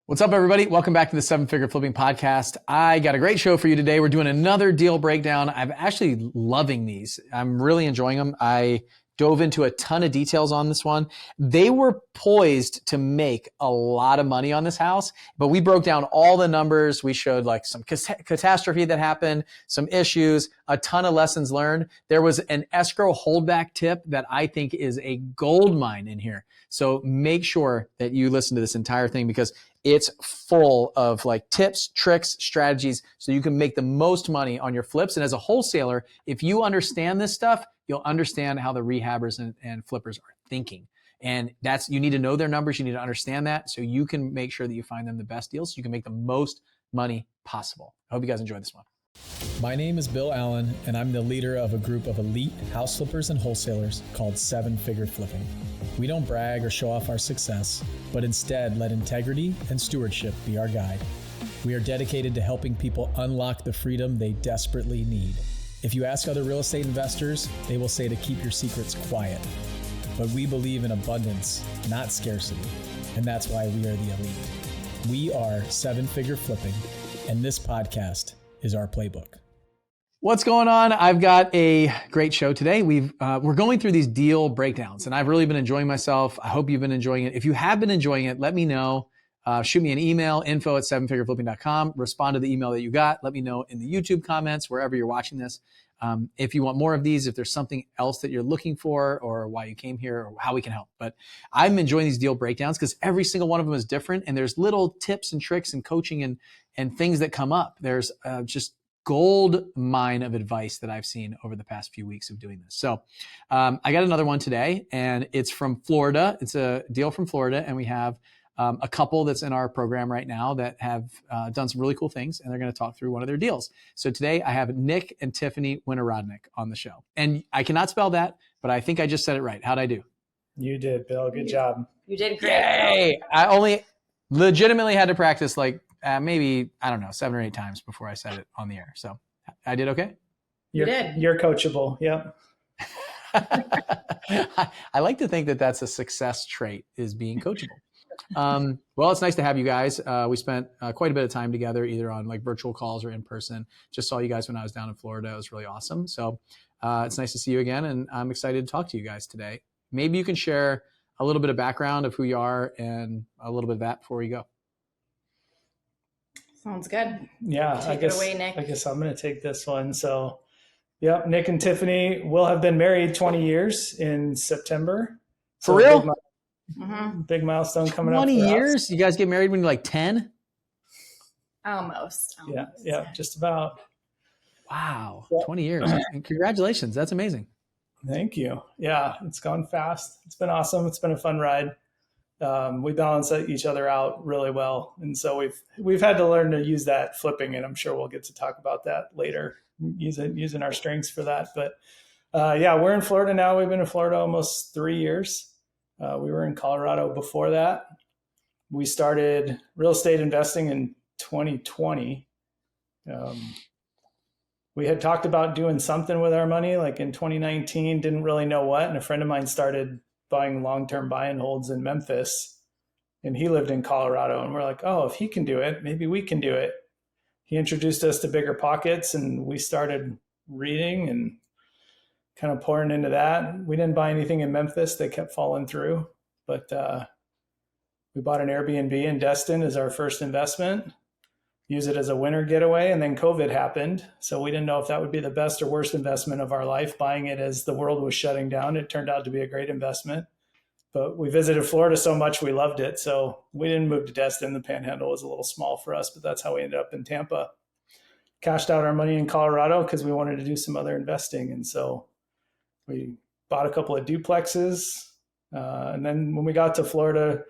What's up, everybody? Welcome back to the Seven Figure Flipping Podcast. I got a great show for you today. We're doing another deal breakdown. I'm actually loving these. I'm really enjoying them. I dove into a ton of details on this one. They were poised to make a lot of money on this house, but we broke down all the numbers. We showed like some catastrophe that happened, some issues, a ton of lessons learned. There was an escrow holdback tip that I think is a gold mine in here. So make sure that you listen to this entire thing because it's full of like tips, tricks, strategies, so you can make the most money on your flips. And as a wholesaler, if you understand this stuff, you'll understand how the rehabbers and flippers are thinking. And you need to know their numbers. You need to understand that so you can make sure that you find them the best deals so you can make the most money possible. I hope you guys enjoyed this one. My name is Bill Allen, and I'm the leader of a group of elite house flippers and wholesalers called Seven Figure Flipping. We don't brag or show off our success, but instead let integrity and stewardship be our guide. We are dedicated to helping people unlock the freedom they desperately need. If you ask other real estate investors, they will say to keep your secrets quiet. But we believe in abundance, not scarcity, and that's why we are the elite. We are Seven Figure Flipping, and this podcast is our playbook. What's going on? I've got a great show today. We're going through these deal breakdowns, and I've really been enjoying myself. I hope you've been enjoying it. If you have been enjoying it, let me know. Shoot me an email, info@sevenfigureflipping.com. Respond to the email that you got. Let me know in the YouTube comments, wherever you're watching this. If you want more of these, if there's something else that you're looking for or why you came here or how we can help. But I'm enjoying these deal breakdowns because every single one of them is different, and there's little tips and tricks and coaching and things that come up. There's just gold mine of advice that I've seen over the past few weeks of doing this. So I got another one today, and it's from Florida. It's a deal from Florida, and we have a couple that's in our program right now that have done some really cool things, and they're going to talk through one of their deals. So today I have Nick and Tiffany Wynohradnyk on the show. And I cannot spell that, but I think I just said it right. How'd I do? You did, Bill. Good job. You did great. Yay! I only legitimately had to practice like maybe, I don't know, 7 or 8 times before I said it on the air. So I did okay? You did. You're coachable. Yep. I like to think that that's a success trait, is being coachable. Well, it's nice to have you guys. We spent quite a bit of time together, either on like virtual calls or in person. Just saw you guys when I was down in Florida. It was really awesome. So it's nice to see you again, and I'm excited to talk to you guys today. Maybe you can share a little bit of background of who you are and a little bit of that before we go. Sounds good. Yeah. Take it away, Nick. I guess I'm going to take this one. So, yep, Nick and Tiffany will have been married 20 years in September. For real? Big milestone coming up. 20 years? You guys get married when you're like 10? Almost. Yeah, just about. Wow, Yeah. 20 years. And congratulations. That's amazing. Thank you. Yeah, it's gone fast. It's been awesome. It's been a fun ride. We balance each other out really well. And so we've had to learn to use that flipping, and I'm sure we'll get to talk about that later, using our strengths for that. But yeah, we're in Florida now. We've been in Florida almost 3 years. We were in Colorado before that. We started real estate investing in 2020. We had talked about doing something with our money like in 2019, didn't really know what. And a friend of mine started buying long-term buy and holds in Memphis, and he lived in Colorado. And we're like, oh, if he can do it, maybe we can do it. He introduced us to Bigger Pockets, and we started reading and kind of pouring into that. We didn't buy anything in Memphis. They kept falling through, but we bought an Airbnb in Destin as our first investment, use it as a winter getaway. And then COVID happened. So we didn't know if that would be the best or worst investment of our life, buying it as the world was shutting down. It turned out to be a great investment, but we visited Florida so much, we loved it. So we didn't move to Destin. The Panhandle was a little small for us, but that's how we ended up in Tampa. Cashed out our money in Colorado because we wanted to do some other investing. And so we bought a couple of duplexes. And then when we got to Florida,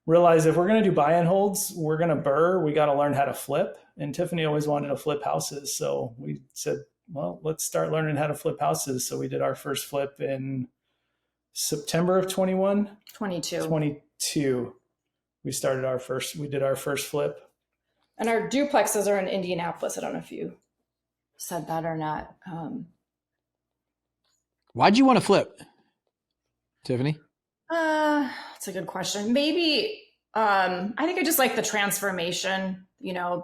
realized if we're going to do buy and holds, we're going to burr, we got to learn how to flip. And Tiffany always wanted to flip houses. So we said, well, let's start learning how to flip houses. So we did our first flip in September of 22. We did our first flip. And our duplexes are in Indianapolis. I don't know if you said that or not. Why'd you want to flip, Tiffany? That's a good question. Maybe I think I just like the transformation, the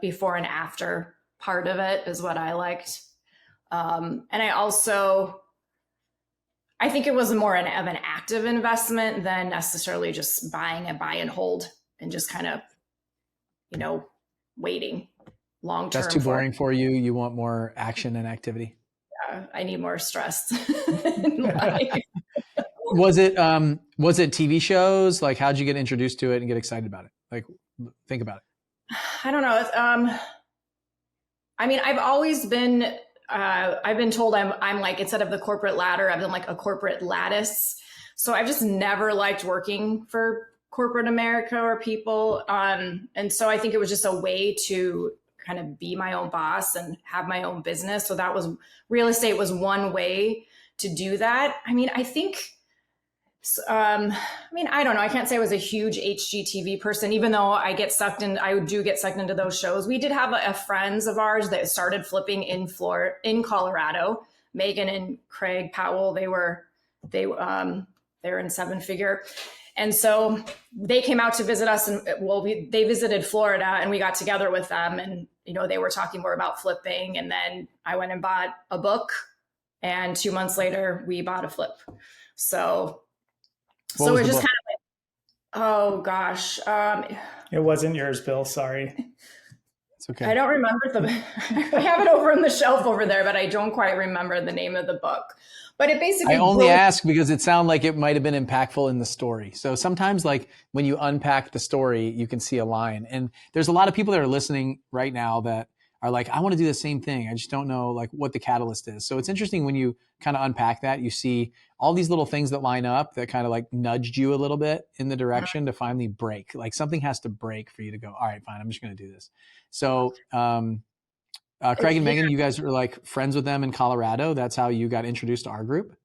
before and after part of it is what I liked. And I think it was more of an active investment than necessarily just buying a buy and hold and just kind of, waiting long term. That's too boring for you. You want more action and activity. Yeah, I need more stress in life. Was it TV shows? Like, how'd you get introduced to it and get excited about it? Like, think about it. I don't know. I've always been, I've been told I'm like, instead of the corporate ladder, I've been like a corporate lattice. So I've just never liked working for corporate America or people. And so I think it was just a way to kind of be my own boss and have my own business. So that was, real estate was one way to do that. I don't know. I can't say I was a huge HGTV person, even though I do get sucked into those shows. We did have a friends of ours that started flipping in Colorado. Megan and Craig Powell, they were in Seven Figure. And so they came out to visit us, and they visited Florida, and we got together with them, and, they were talking more about flipping. And then I went and bought a book, and 2 months later we bought a flip. So we're just kind of like, oh gosh. It wasn't yours, Bill. Sorry. It's okay. I don't remember I have it over on the shelf over there, but I don't quite remember the name of the book. But it basically, I only ask because it sounded like it might have been impactful in the story. So sometimes, like, when you unpack the story, you can see a line. And there's a lot of people that are listening right now that are like, I want to do the same thing. I just don't know like what the catalyst is. So it's interesting when you kind of unpack that, you see all these little things that line up that kind of like nudged you a little bit in the direction to finally break. Like something has to break for you to go, all right, fine, I'm just going to do this. So Craig and Megan, you guys were like friends with them in Colorado. That's how you got introduced to our group?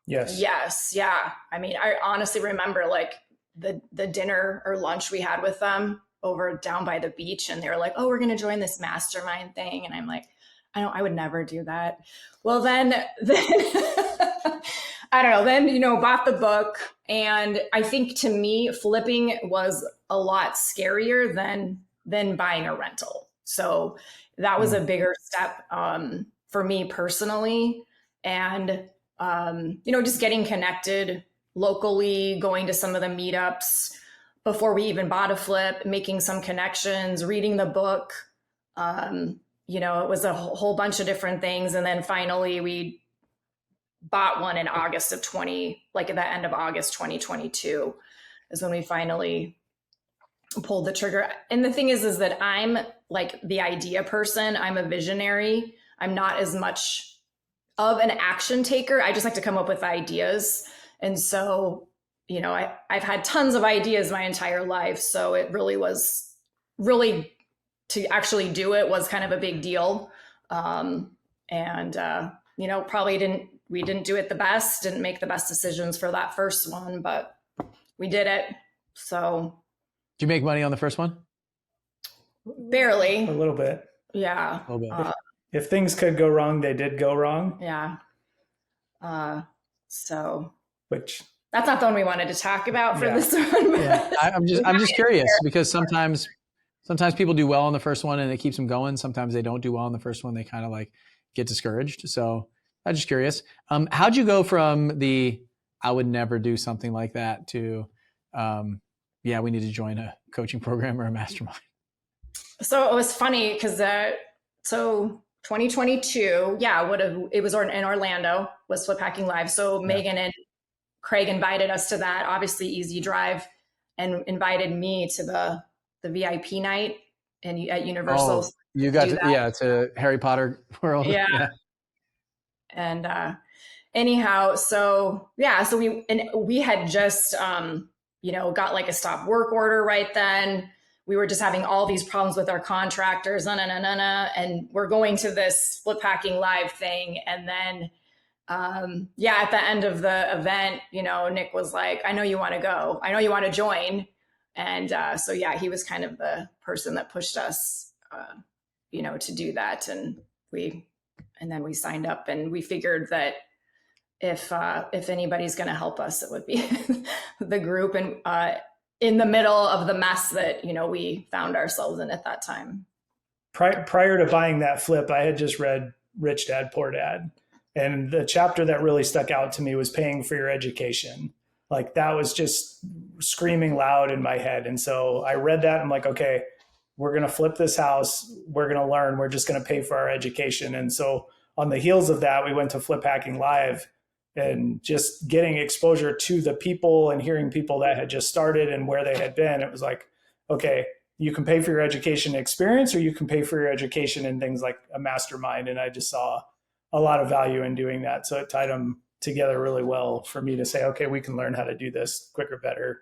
Yes. Yes. Yeah. I honestly remember like the dinner or lunch we had with them over down by the beach, and they were like, oh, we're going to join this mastermind thing. And I'm like, I would never do that. Well, then I don't know, then, bought the book. And I think to me, flipping was a lot scarier than buying a rental. So that was a bigger step for me personally. And, just getting connected locally, going to some of the meetups before we even bought a flip, making some connections, reading the book. It was a whole bunch of different things. And then finally we bought one in August of at the end of August 2022 is when we finally pulled the trigger. And the thing is that I'm like the idea person. I'm a visionary. I'm not as much of an action taker. I just like to come up with ideas. And so, I've had tons of ideas my entire life. So it really to actually do it was kind of a big deal. We didn't do it the best, didn't make the best decisions for that first one, but we did it. So. Did you make money on the first one? Barely. A little bit. Yeah. A little bit. If things could go wrong, they did go wrong. Yeah. Which. That's not the one we wanted to talk about for this one. Yeah. I'm just curious because sometimes people do well on the first one and it keeps them going. Sometimes they don't do well on the first one. They kind of like get discouraged. So I'm just curious. How'd you go from I would never do something like that to, we need to join a coaching program or a mastermind? So it was funny because 2022, it was in Orlando, was Flip Hacking Live. So Megan and Craig invited us to that, obviously easy drive, and invited me to the VIP night at Universal. Oh, you got to Harry Potter World. Yeah. And anyhow, we had just got like a stop work order right then. We were just having all these problems with our contractors, and we're going to this Flip Hacking Live thing. And then, at the end of the event, Nick was like, I know you want to go. I know you want to join. And he was kind of the person that pushed us, to do that. And then we signed up, and we figured that if anybody's going to help us, it would be the group. And in the middle of the mess that, we found ourselves in at that time. Prior to buying that flip, I had just read Rich Dad, Poor Dad. And the chapter that really stuck out to me was paying for your education. Like that was just screaming loud in my head. And so I read that. And I'm like, okay, we're going to flip this house. We're going to learn. We're just going to pay for our education. And so on the heels of that, we went to Flip Hacking Live and just getting exposure to the people and hearing people that had just started and where they had been. It was like, okay, you can pay for your education experience, or you can pay for your education in things like a mastermind. And I just saw a lot of value in doing that. So it tied them together really well for me to say, okay, we can learn how to do this quicker, better.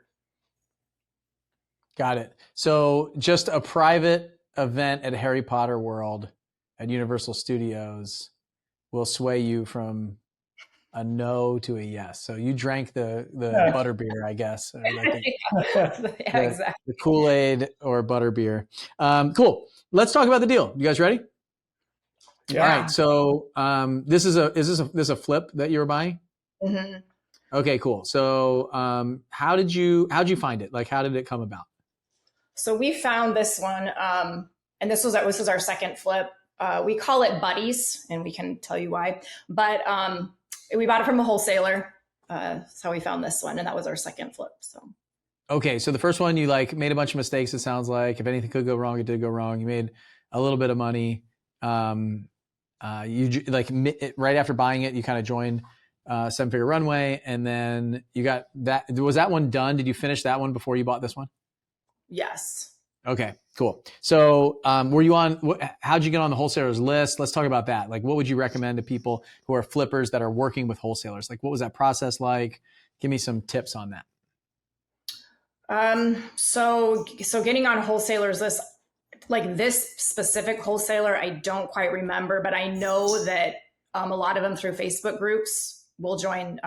Got it. So just a private event at Harry Potter World at Universal Studios will sway you from a no to a yes. So you drank the butterbeer, I guess. Or like Exactly. The Kool-Aid or butterbeer. Cool. Let's talk about the deal. You guys ready? Yeah. All right. So this is a flip that you were buying? Mm-hmm. Okay, cool. So how'd you find it? Like, how did it come about? So we found this one, and this was our second flip. We call it Buddies, and we can tell you why. But we bought it from a wholesaler. That's how we found this one, and that was our second flip. So. Okay, so the first one you made a bunch of mistakes. It sounds like if anything could go wrong, it did go wrong. You made a little bit of money. You right after buying it, you kind of joined Seven Figure Runway, and then you got that. Was that one done? Did you finish that one before you bought this one? Yes. Okay, cool. So how'd you get on the wholesalers list? Let's talk about that. Like, what would you recommend to people who are flippers that are working with wholesalers? Like, what was that process like? Give me some tips on that. So getting on wholesalers list, like this specific wholesaler, I don't quite remember, but I know that a lot of them through Facebook groups will join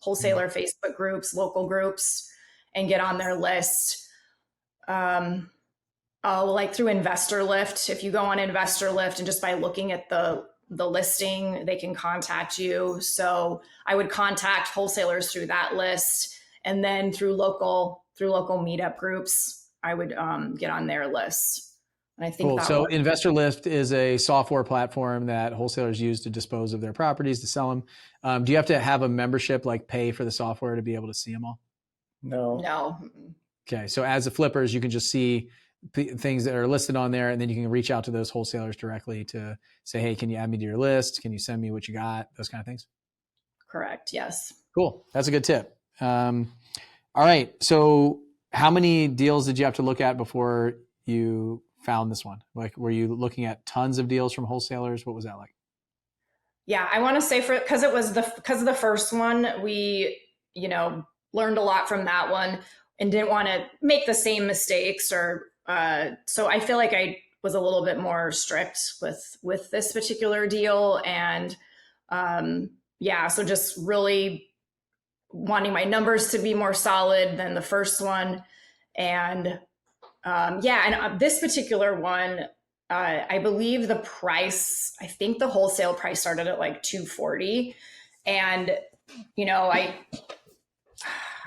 wholesaler Facebook groups, local groups, and get on their list. Like through Investor Lift. If you go on Investor Lift and just by looking at the listing, they can contact you. So I would contact wholesalers through that list, and then through local meetup groups, I would get on their list. And I think cool. So Investor Lift is a software platform that wholesalers use to dispose of their properties, to sell them. Do you have to have a membership, like pay for the software to be able to see them all? No. Okay. So as the flippers, you can just see things that are listed on there, and then you can reach out to those wholesalers directly to say, hey, can you add me to your list? Can you send me what you got? Those kind of things. Correct. Yes. Cool. That's a good tip. All right. So how many deals did you have to look at before you found this one? Like, were you looking at tons of deals from wholesalers? What was that like? Yeah, I want to say because of the first one, we, learned a lot from that one and didn't want to make the same mistakes so I feel like I was a little bit more strict with this particular deal. And so just really wanting my numbers to be more solid than the first one. And this particular one, I believe the price, I think the wholesale price started at like $240. And,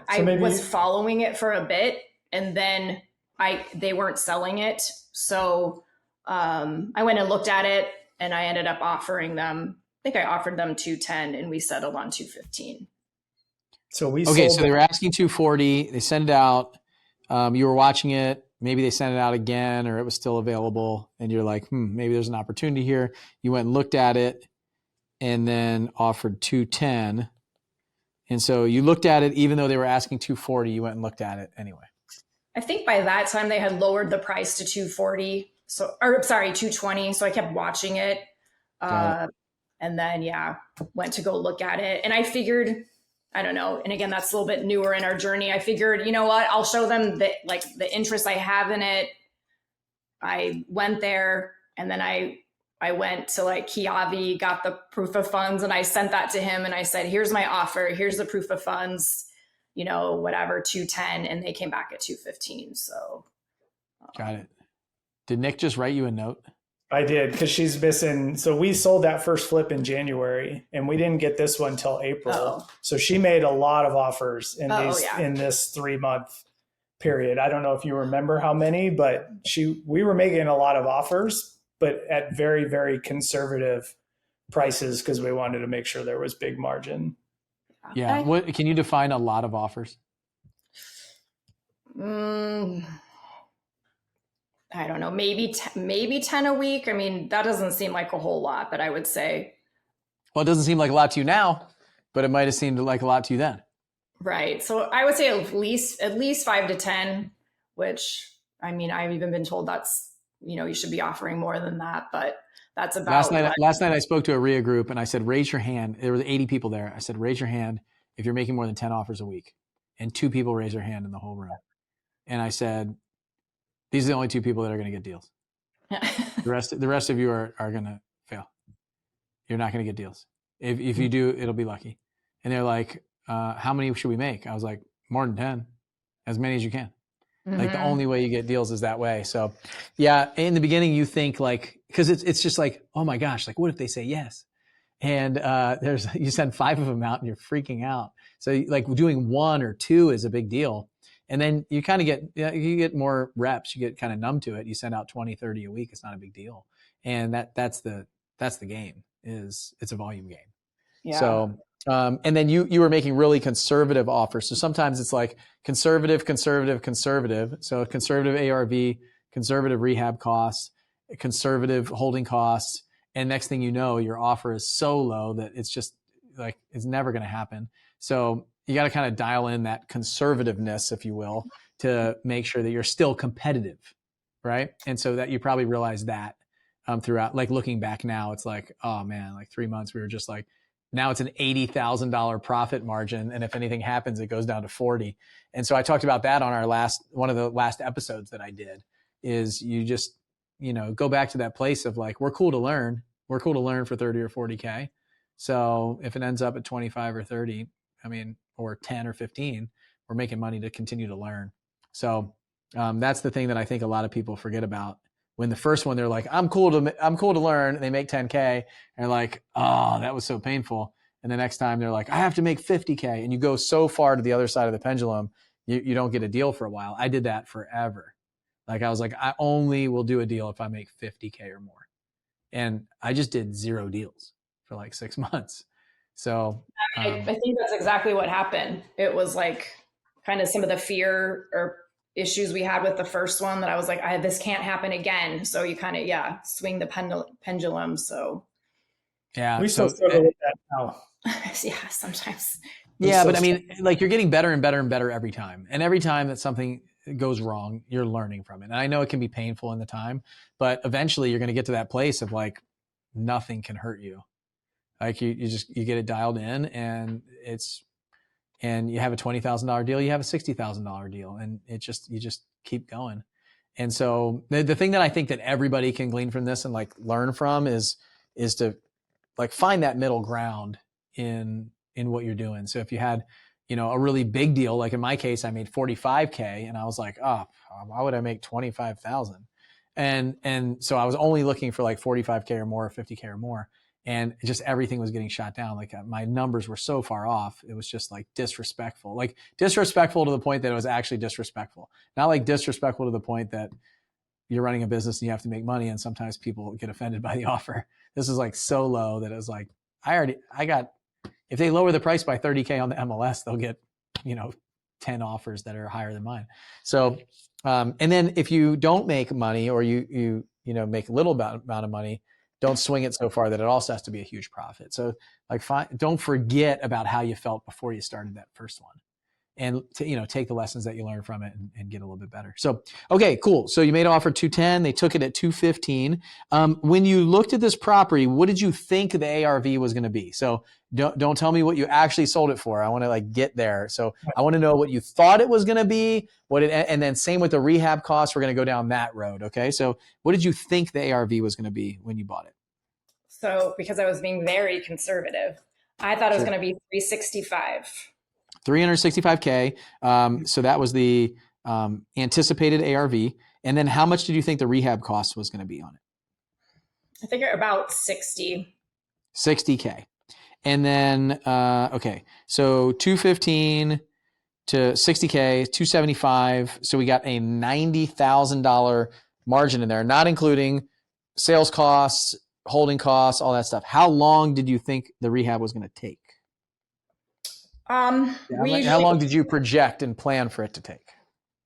I was following it for a bit, and then they weren't selling it. So I went and looked at it, and I ended up offering them, I think I offered them $210, and we settled on $215. So so they were asking $240. They sent it out. You were watching it. Maybe they sent it out again, or it was still available, and you're like, maybe there's an opportunity here. You went and looked at it, and then offered $210. And so you looked at it, even though they were asking $240, you went and looked at it anyway. I think by that time they had lowered the price to $220. So I kept watching it. And then, went to go look at it. And I figured, I don't know. And again, that's a little bit newer in our journey. I figured, you know what, I'll show them the interest I have in it. I went there, and then I went to Kiavi, got the proof of funds, and I sent that to him, and I said, here's my offer. Here's the proof of funds, whatever, $210. And they came back at $215. So. Got it. Did Nick just write you a note? I did, because she's missing. So we sold that first flip in January, and we didn't get this one till April. Oh. So she made a lot of offers in this 3-month period. I don't know if you remember how many, but we were making a lot of offers, but at very, very conservative prices because we wanted to make sure there was big margin. Yeah. What can you define a lot of offers? I don't know, maybe 10 a week. I mean, that doesn't seem like a whole lot, but I would say. Well, it doesn't seem like a lot to you now, but it might have seemed like a lot to you then. Right. So I would say at least 5 to 10, which, I mean, I've even been told that's, you should be offering more than that, but that's about. Last night I spoke to a RIA group and I said, raise your hand. There was 80 people there. I said, raise your hand if you're making more than 10 offers a week. And 2 people raised their hand in the whole room. And I said, these are the only 2 people that are going to get deals. The rest of you are going to fail. You're not going to get deals. If you do, it'll be lucky. And they're like, how many should we make? I was like, more than 10, as many as you can. Mm-hmm. Like the only way you get deals is that way. So yeah, in the beginning you think like, cause it's just like, oh my gosh, like what if they say yes? And you send 5 of them out and you're freaking out. So like doing 1 or 2 is a big deal. And then you kind of you get more reps, you get kind of numb to it. You send out 20, 30 a week. It's not a big deal. And that's the game it's a volume game. Yeah. So, and then you were making really conservative offers. So sometimes it's like conservative. So conservative ARV, conservative rehab costs, conservative holding costs. And next thing you know, your offer is so low that it's just like, it's never going to happen. So you got to kind of dial in that conservativeness, if you will, to make sure that you're still competitive. Right. And so that you probably realize that throughout, like looking back now, it's like, oh man, like 3 months, we were just like, now it's an $80,000 profit margin. And if anything happens, it goes down to 40. And so I talked about that on one of the last episodes that I did is you just, go back to that place of like, we're cool to learn. We're cool to learn for 30 or 40K. So if it ends up at 25 or 30, or 10 or 15, we're making money to continue to learn. So that's the thing that I think a lot of people forget about. When the first one, they're like, I'm cool to learn. And they make 10K and they're like, oh, that was so painful. And the next time they're like, I have to make 50K. And you go so far to the other side of the pendulum, you don't get a deal for a while. I did that forever. Like I was like, I only will do a deal if I make 50K or more. And I just did 0 deals for like 6 months. So I think that's exactly what happened. It was like kind of some of the fear or issues we had with the first one that I was like, this can't happen again. So you kind of, swing the pendulum. So yeah, we still struggle with that now. Yeah, sometimes. Yeah, but like you're getting better and better and better every time. And every time that something goes wrong, you're learning from it. And I know it can be painful in the time, but eventually you're going to get to that place of like, nothing can hurt you. Like you get it dialed in and you have a $20,000 deal, you have a $60,000 deal, and you just keep going. And so the thing that I think that everybody can glean from this and like learn from is to like find that middle ground in what you're doing. So if you had, a really big deal, like in my case, I made 45K and I was like, oh, why would I make 25,000? And so I was only looking for like 45K or more, 50K or more. And just everything was getting shot down. Like my numbers were so far off. It was just like disrespectful to the point that it was actually disrespectful. Not like disrespectful to the point that you're running a business and you have to make money. And sometimes people get offended by the offer. This is like so low that it was like, if they lower the price by 30K on the MLS, they'll get, 10 offers that are higher than mine. So, and then if you don't make money or you make a little amount of money, don't swing it so far that it also has to be a huge profit. So like, don't forget about how you felt before you started that first one, and take the lessons that you learned from it and get a little bit better. So, okay, cool. So you made an offer 210, they took it at 215. When you looked at this property, what did you think the ARV was going to be? So don't tell me what you actually sold it for. I want to like get there. So I want to know what you thought it was going to be, and then same with the rehab costs. We're going to go down that road. Okay. So what did you think the ARV was going to be when you bought it? So because I was being very conservative, I thought it was going to be 365. 365K. So that was the anticipated ARV. And then how much did you think the rehab cost was going to be on it? I think about 60. 60K. And then, okay. So 215, to 60K, 275. So we got a $90,000 margin in there, not including sales costs, holding costs, all that stuff. How long did you think the rehab was going to take? How long did you project and plan for it to take?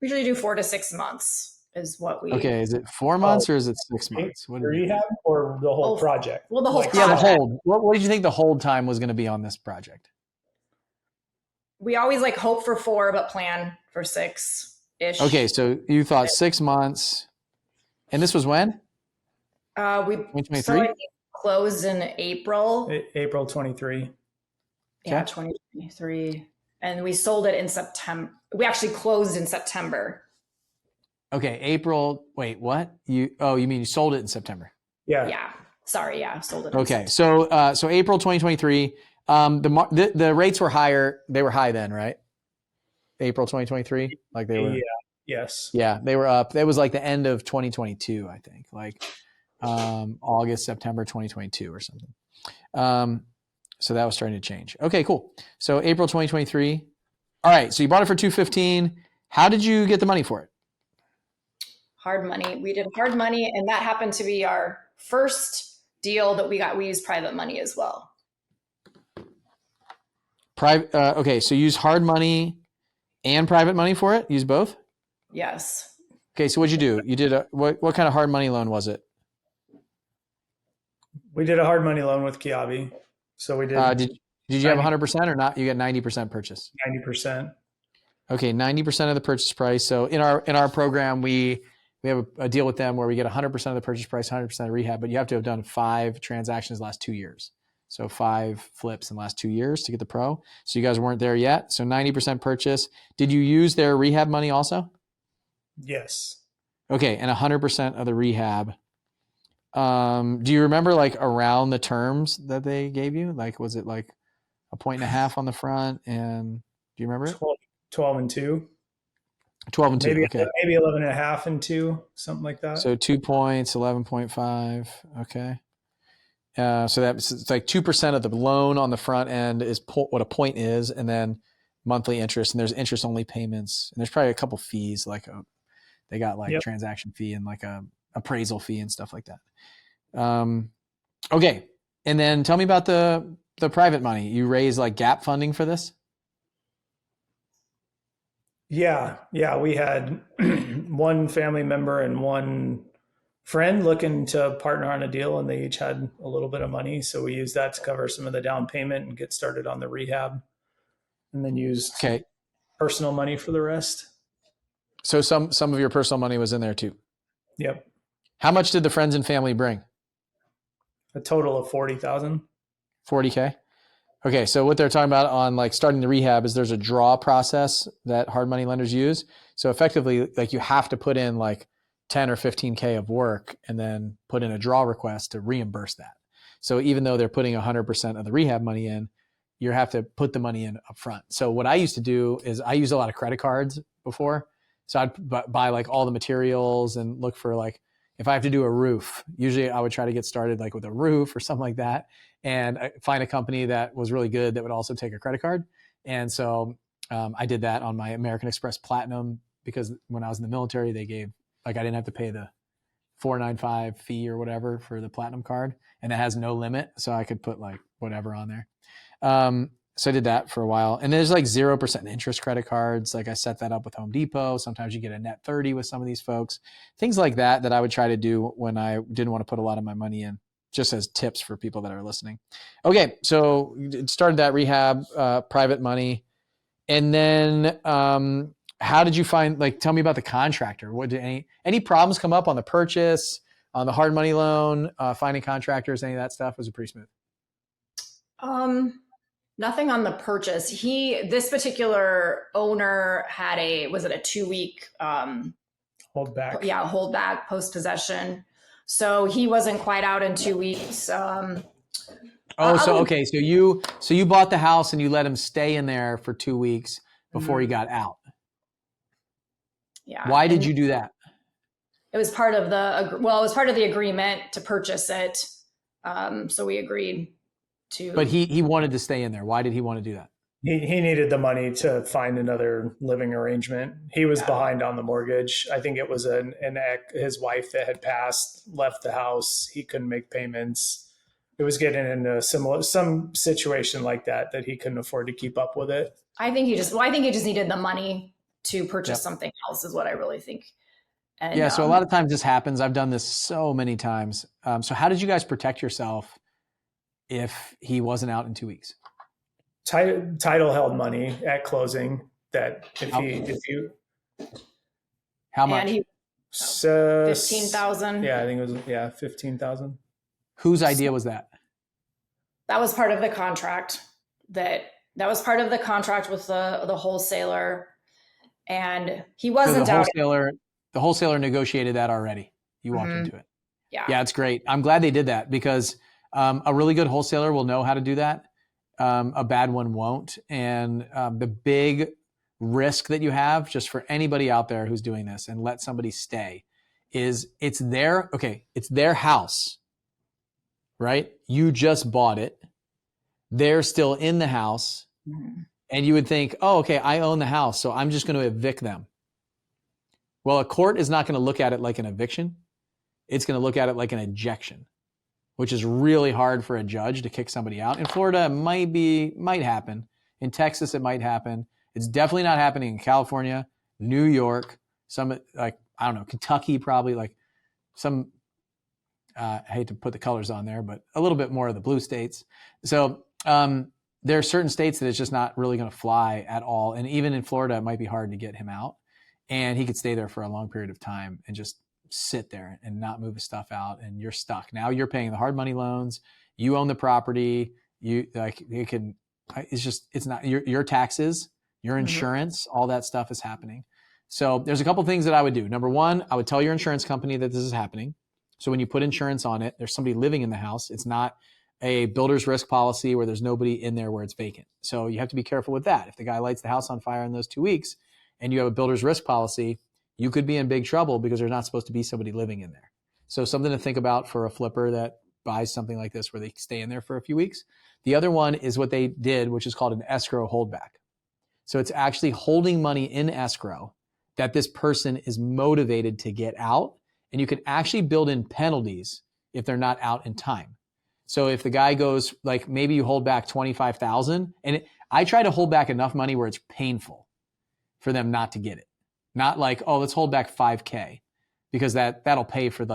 We usually do 4 to 6 months is what we. Okay, is it 4 months or is it 6 months? What rehab or the whole project? Well, the whole project. Yeah, the hold. What did you think the hold time was going to be on this project? We always like hope for 4, but plan for 6-ish. Okay, so you thought 6 months, and this was when? We 2023? Closed in April. April 23. Yeah, 2023. And we sold it in September. We actually closed in September. Okay, April. Wait, what? You mean you sold it in September? Yeah. Yeah. Sorry, yeah, sold it. Okay, so April 2023. The rates were higher. They were high then, right? April 2023, like they were. Yeah. Yes. Yeah, they were up. That was like the end of 2022, I think, like August, September 2022 or something. So that was starting to change. Okay, cool. So April 2023. All right, so you bought it for $215. How did you get the money for it? Hard money. We did hard money, and that happened to be our first deal that we got. We used private money as well. Okay, so use hard money and private money for it? Use both? Yes. Okay, so what'd you do? You did what kind of hard money loan was it? We did a hard money loan with Kiavi. So we did. Did you have 100% or not? You got 90% purchase. 90%. Okay, 90% of the purchase price. So in our program, we have a deal with them where we get 100% of the purchase price, 100% of rehab, but you have to have done 5 transactions the last 2 years. So 5 flips in the last 2 years to get the pro. So you guys weren't there yet. So 90% purchase. Did you use their rehab money also? Yes. Okay, and 100% of the rehab. Do you remember like around the terms that they gave you? Like, was it like 1.5 on the front? And do you remember it? 12 and 2. 12 and 2. Okay. Maybe 11 and a half and 2, something like that. So 2 points, 11.5. Okay. So it's like 2% of the loan on the front end is what a point is, and then monthly interest, and there's interest only payments, and there's probably a couple fees, like they got like transaction fee and like a appraisal fee and stuff like that. Okay. And then tell me about the private money. You raise like gap funding for this? Yeah. We had one family member and one friend looking to partner on a deal, and they each had a little bit of money. So we used that to cover some of the down payment and get started on the rehab, and then used personal money for the rest. So some of your personal money was in there too. Yep. How much did the friends and family bring? A total of 40,000. 40K. Okay. So what they're talking about on like starting the rehab is there's a draw process that hard money lenders use. So effectively, like you have to put in like 10 or 15K of work and then put in a draw request to reimburse that. So even though they're putting 100% of the rehab money in, you have to put the money in up front. So what I used to do is I used a lot of credit cards before. So I'd buy like all the materials and look for like, if I have to do a roof, usually I would try to get started like with a roof or something like that, and find a company that was really good that would also take a credit card. And so I did that on my American Express Platinum, because when I was in the military, they gave, like I didn't have to pay the $4.95 fee or whatever for the Platinum card, and it has no limit. So I could put like whatever on there. So I did that for a while, and there's like 0% interest credit cards. Like I set that up with Home Depot. Sometimes you get a net 30 with some of these folks, things like that I would try to do when I didn't want to put a lot of my money in, just as tips for people that are listening. Okay. So started that rehab, private money. And then, how did you find, like, tell me about the contractor. What did any problems come up on the purchase, on the hard money loan, finding contractors, any of that stuff? Was it pretty smooth? Nothing on the purchase. This particular owner had a 2-week hold back. Yeah, hold back post possession. So he wasn't quite out in 2 weeks. So you bought the house and you let him stay in there for 2 weeks before he got out. Yeah. Why did you do that? It was part of the agreement to purchase it. So we agreed to. But he wanted to stay in there. Why did he want to do that? He needed the money to find another living arrangement. He was behind on the mortgage. I think it was his wife that had passed, left the house. He couldn't make payments. It was getting into some situation like that he couldn't afford to keep up with it. I think he just needed the money to purchase something else is what I really think. And, yeah. So a lot of times this happens. I've done this so many times. So how did you guys protect yourself if he wasn't out in 2 weeks? Title held money at closing that if you how much? And he, 15,000. Yeah, I think it was 15,000. Whose idea was that? That was part of the contract. That was part of the contract with the wholesaler, and he wasn't out. The wholesaler negotiated that already. You walked into it. Yeah, it's great. I'm glad they did that because a really good wholesaler will know how to do that. A bad one won't. And the big risk that you have, just for anybody out there who's doing this and let somebody stay, is it's their house, right? You just bought it. They're still in the house. And you would think, oh, okay, I own the house, so I'm just going to evict them. Well, a court is not going to look at it like an eviction. It's going to look at it like an ejection, which is really hard for a judge to kick somebody out. In Florida, it might happen. In Texas, it might happen. It's definitely not happening in California, New York, Kentucky, probably I hate to put the colors on there, but a little bit more of the blue states. So there are certain states that it's just not really going to fly at all. And even in Florida, it might be hard to get him out. And he could stay there for a long period of time and just sit there and not move his stuff out, and you're stuck. Now you're paying the hard money loans. You own the property. It's not your taxes, your insurance, all that stuff is happening. So there's a couple things that I would do. Number one, I would tell your insurance company that this is happening. So when you put insurance on it, there's somebody living in the house. It's not a builder's risk policy where there's nobody in there where it's vacant. So you have to be careful with that. If the guy lights the house on fire in those 2 weeks and you have a builder's risk policy, you could be in big trouble because there's not supposed to be somebody living in there. So something to think about for a flipper that buys something like this where they stay in there for a few weeks. The other one is what they did, which is called an escrow holdback. So it's actually holding money in escrow that this person is motivated to get out. And you can actually build in penalties if they're not out in time. So if the guy goes, like maybe you hold back 25,000, and I try to hold back enough money where it's painful for them not to get it. Not like, oh, let's hold back 5K because that'll pay for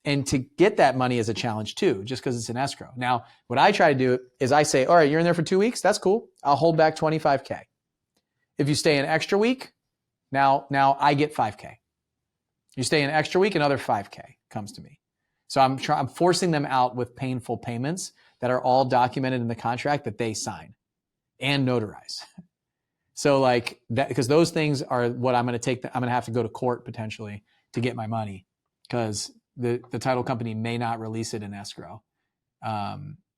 and to get that money is a challenge too, just because it's an escrow. Now, what I try to do is I say, all right, you're in there for 2 weeks. That's cool. I'll hold back 25K. If you stay an extra week, now I get 5K. You stay an extra week, another 5K comes to me. So I'm forcing them out with painful payments that are all documented in the contract that they sign and notarize. So like that, because those things are what I'm going to take. I'm going to have to go to court potentially to get my money because the title company may not release it in escrow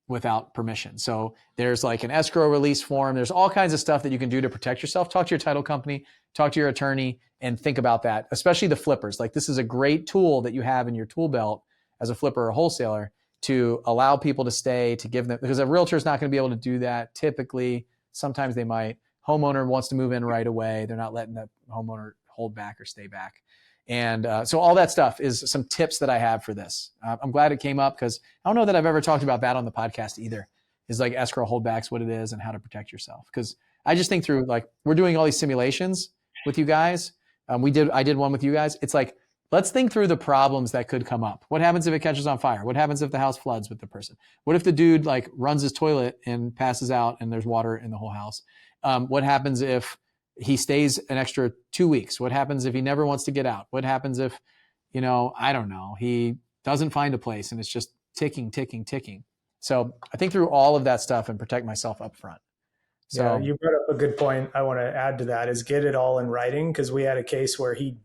without permission. So there's like an escrow release form. There's all kinds of stuff that you can do to protect yourself. Talk to your title company, talk to your attorney, and think about that, especially the flippers. Like this is a great tool that you have in your tool belt as a flipper or wholesaler to allow people to stay, to give them, because a realtor is not going to be able to do that typically. Sometimes they might. Homeowner wants to move in right away. They're not letting the homeowner hold back or stay back. And so all that stuff is some tips that I have for this. I'm glad it came up because I don't know that I've ever talked about that on the podcast either, is like escrow holdbacks, what it is and how to protect yourself. Because I just think through, like, we're doing all these simulations with you guys. I did one with you guys. It's like, let's think through the problems that could come up. What happens if it catches on fire? What happens if the house floods with the person? What if the dude like runs his toilet and passes out and there's water in the whole house? What happens if he stays an extra 2 weeks? What happens if he never wants to get out? What happens if, I don't know, he doesn't find a place and it's just ticking, ticking, ticking. So I think through all of that stuff and protect myself up front. So yeah, you brought up a good point. I want to add to that is get it all in writing, because we had a case where he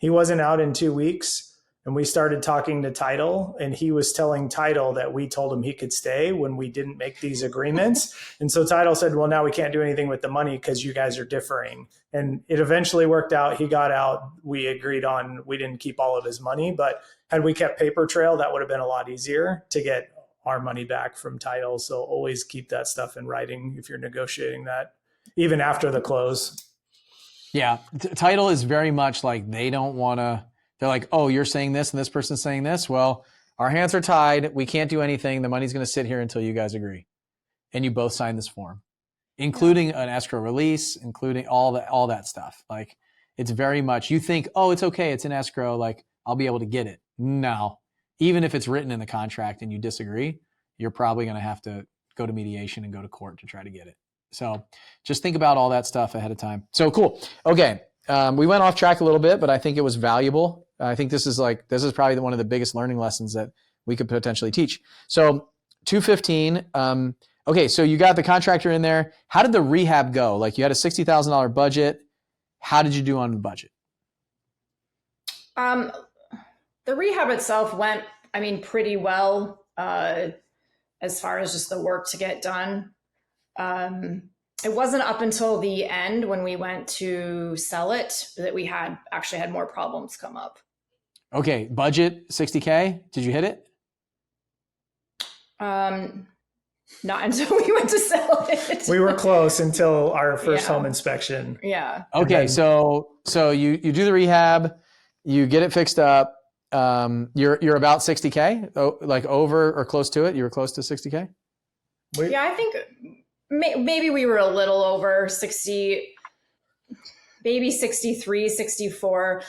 wasn't out in 2 weeks. And we started talking to title, and he was telling title that we told him he could stay when we didn't make these agreements. And so title said, well, now we can't do anything with the money because you guys are differing. And it eventually worked out. He got out. We agreed on, we didn't keep all of his money, but had we kept paper trail, that would have been a lot easier to get our money back from title. So always keep that stuff in writing if you're negotiating that, even after the close. Yeah. Title is very much like they don't want to, they're like, oh, you're saying this and this person's saying this. Well, our hands are tied. We can't do anything. The money's going to sit here until you guys agree. And you both sign this form, including an escrow release, including all that stuff. Like, it's very much, you think, oh, it's okay, it's in escrow, like I'll be able to get it. No. Even if it's written in the contract and you disagree, you're probably going to have to go to mediation and go to court to try to get it. So just think about all that stuff ahead of time. So cool. Okay. We went off track a little bit, but I think it was valuable. I think this is probably one of the biggest learning lessons that we could potentially teach. So 215. Okay. So you got the contractor in there. How did the rehab go? Like, you had a $60,000 budget. How did you do on the budget? The rehab itself went, pretty well, as far as just the work to get done. It wasn't up until the end when we went to sell it that we actually had more problems come up. Okay. Budget $60K. Did you hit it? Not until we went to sell it. We were close until our first home inspection. Yeah. Okay. So you do the rehab, you get it fixed up. You're about $60K, like over or close to it. You were close to $60K. Yeah, I think maybe we were a little over 60, maybe 63, 64.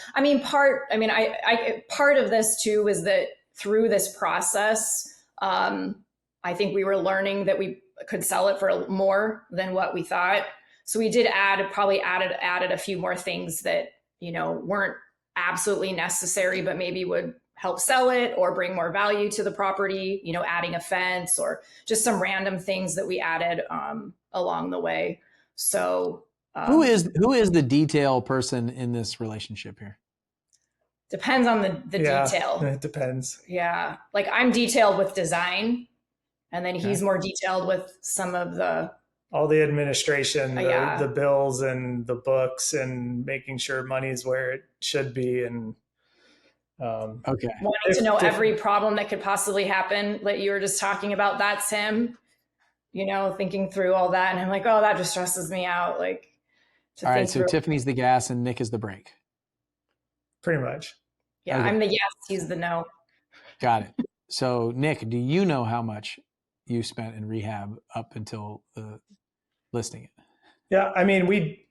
Part of this too was that through this process, I think we were learning that we could sell it for more than what we thought. So we did added a few more things that, weren't absolutely necessary, but maybe would help sell it or bring more value to the property, adding a fence or just some random things that we added along the way. So who is the detail person in this relationship here? Depends on the detail. It depends. Yeah. Like, I'm detailed with design, and then he's more detailed with some of all the administration, the bills and the books, and making sure money's where it should be. And wanting to know every problem that could possibly happen that you were just talking about. That's him, thinking through all that. And I'm like, oh, that just stresses me out. Like, all right. So Tiffany's the gas and Nick is the brake. Pretty much. Yeah. Okay. I'm the yes, he's the no. Got it. So Nick, do you know how much you spent in rehab up until the listing it? Yeah,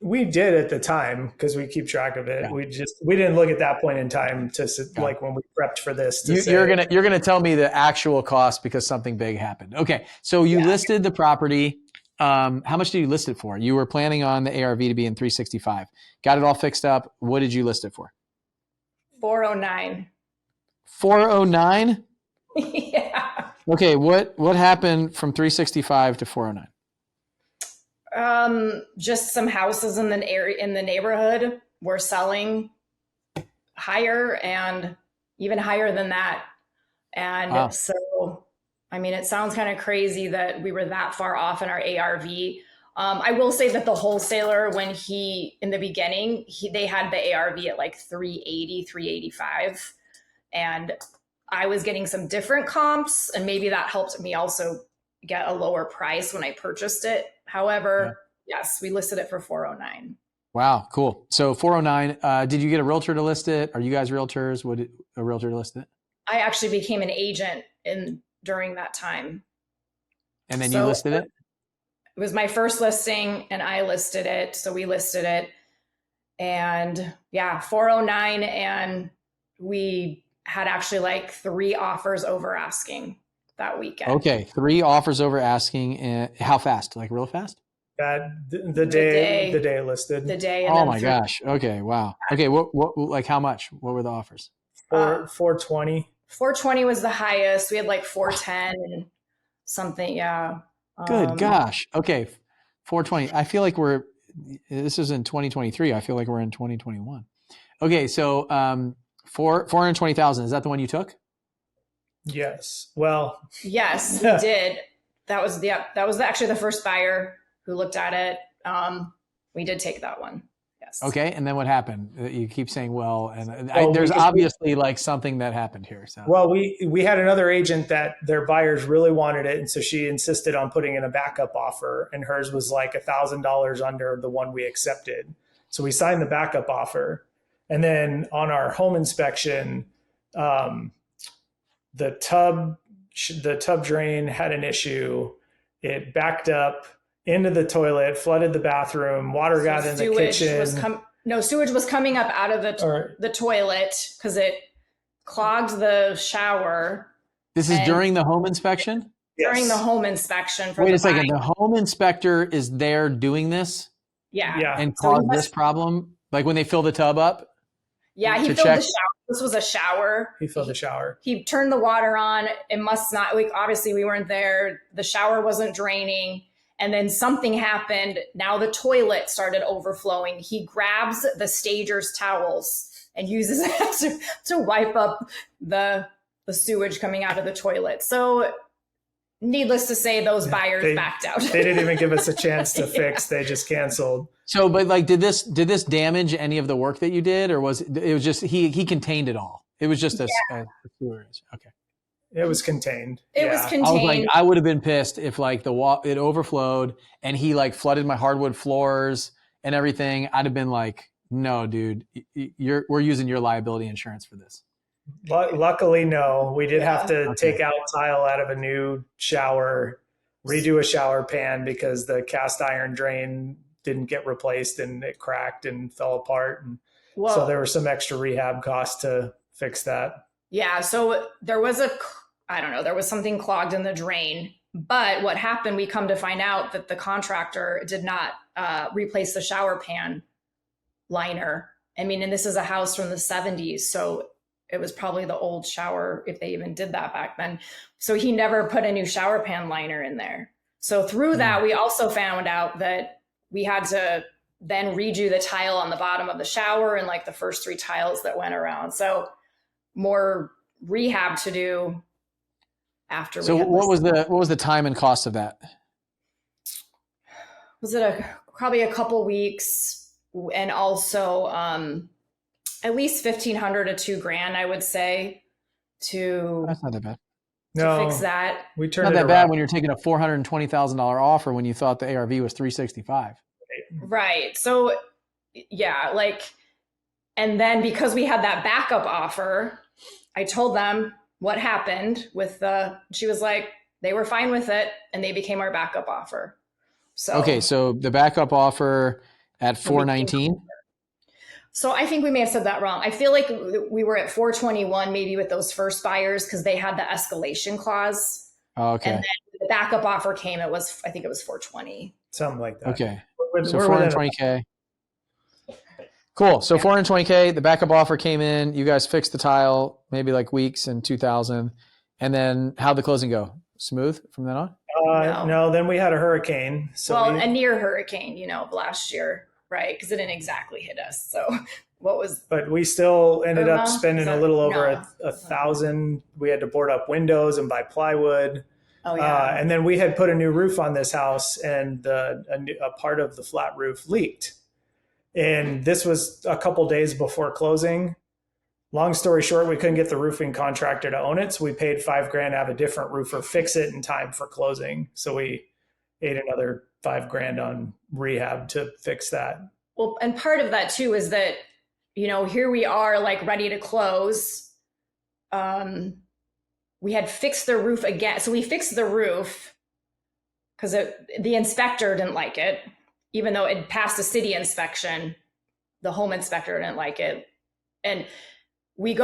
we did at the time because we keep track of it. Yeah. We didn't look at that point in time to like when we prepped for this. You're gonna tell me the actual cost because something big happened. Okay, so you listed the property. How much did you list it for? You were planning on the ARV to be in 365. Got it all fixed up. What did you list it for? 409. 409? Yeah. Okay, what happened from 365 to 409? Just some houses in the area, in the neighborhood, were selling higher and even higher than that. And so, it sounds kind of crazy that we were that far off in our ARV. I will say that the wholesaler, in the beginning, they had the ARV at like 380, 385. And I was getting some different comps, and maybe that helped me also get a lower price when I purchased it. However, yes, we listed it for 409. Wow, cool. So 409, did you get a realtor to list it? Are you guys realtors? Would a realtor to list it? I actually became an agent during that time. And then you listed it? It was my first listing and I listed it. So we listed it, and 409. And we had actually like 3 offers over asking that weekend. Okay. 3 offers over asking. And how fast? Like real fast? The day listed. The day. Oh my gosh. Okay. Wow. Okay. What like how much? What were the offers? 420. 420 was the highest. We had like 410 and something. Yeah. Good gosh. Okay. 420. I feel like this is in 2023. I feel like we're in 2021. Okay. So, 420,000. Is that the one you took? Yes. Well, yes, we did. That was actually the first buyer who looked at it. We did take that one. Yes. Yes. Okay. And then what happened? You keep saying, well, and Well, there's obviously like something that happened here. So, Well, we had another agent that their buyers really wanted it, and so she insisted on putting in a backup offer, and hers was like $1,000 under the one we accepted. So we signed the backup offer, and then on our home inspection, the tub drain had an issue. It backed up into the toilet, flooded the bathroom, water got in the kitchen. Sewage was coming up out of the toilet because it clogged the shower. this is during the home inspection? Yes. During the home inspection. Wait a second. The home inspector is there doing this Yeah. and caused this problem? Like when they fill the tub up? Yeah, he to filled check? the shower. This was a shower. He filled the shower. He turned the water on. It must not, like, obviously we weren't there. The shower wasn't draining. And then something happened. Now the toilet started overflowing. He grabs the stager's towels and uses it to wipe up the sewage coming out of the toilet. So needless to say, those buyers backed out. They didn't even give us a chance to fix. They just canceled. So, but like, did this damage any of the work that you did, or was it was just he contained it all? It was just a sewerage. Okay. It was contained. It was contained. I was like, I would have been pissed if like it overflowed and he like flooded my hardwood floors and everything. I'd have been like, no, dude, we're using your liability insurance for this. Luckily, no. We did have to take out tile out of a new shower, redo a shower pan because the cast iron drain didn't get replaced and it cracked and fell apart. And so there were some extra rehab costs to fix that. Yeah. So there was there was something clogged in the drain. But what happened, we come to find out that the contractor did not replace the shower pan liner. I mean, and this is a house from the 70s. So it was probably the old shower, if they even did that back then. So he never put a new shower pan liner in there. So through that, we also found out that we had to then redo the tile on the bottom of the shower and like the first 3 tiles that went around. So more rehab to do after. So what was the time and cost of that? Was it probably a couple weeks, and also at least $1,500 to $2,000, I would say, to That's not that bad. fix that. We turned Not it that bad around. when you're taking a $420,000 offer when you thought the ARV was $365. Right. So yeah, like, and then because we had that backup offer, I told them what happened with she was like, they were fine with it and they became our backup offer. So Okay, so the backup offer at $419. So I think we may have said that wrong. I feel like we were at $421 maybe with those first buyers because they had the escalation clause. Oh, okay. And then the backup offer came, I think it was $420. Something like that. Okay. We're So within 420K. Cool. So 420K, the backup offer came in. You guys fixed the tile, maybe like weeks in 2000. And then how'd the closing go? Smooth from then on? No, then we had a hurricane. So a near hurricane, last year, right? Because it didn't exactly hit us. So but we still ended up Irma? spending a little over $1,000. We had to board up windows and buy plywood. Oh, yeah. And then we had put a new roof on this house, and a part of the flat roof leaked. And this was a couple days before closing. Long story short, we couldn't get the roofing contractor to own it. So we paid $5,000 to have a different roofer fix it in time for closing. So we ate another $5,000 on rehab to fix that. Well, and part of that too is that, here we are like ready to close. We had fixed the roof again. So we fixed the roof because the inspector didn't like it, even though it passed a city inspection. The home inspector didn't like it. And we're